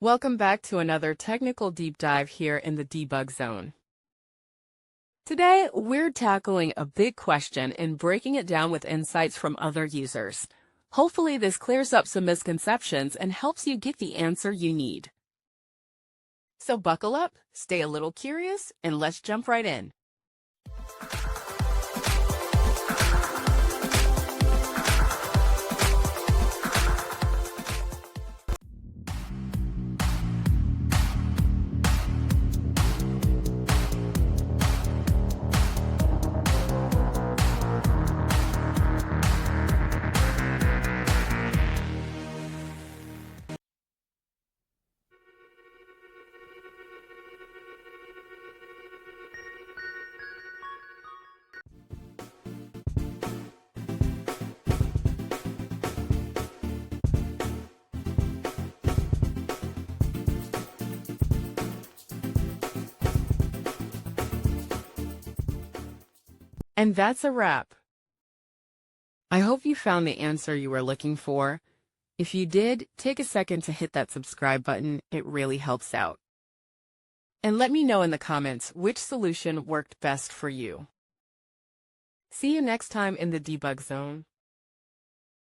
Welcome back to another technical deep dive here in the debug zone. Today, we're tackling a big question and breaking it down with insights from other users. Hopefully, this clears up some misconceptions and helps you get the answer you need. So buckle up, stay a little curious, and let's jump right in. And that's a wrap. I hope you found the answer you were looking for. If you did, take a second to hit that subscribe button. It really helps out. And let me know in the comments which solution worked best for you. See you next time in the debug zone.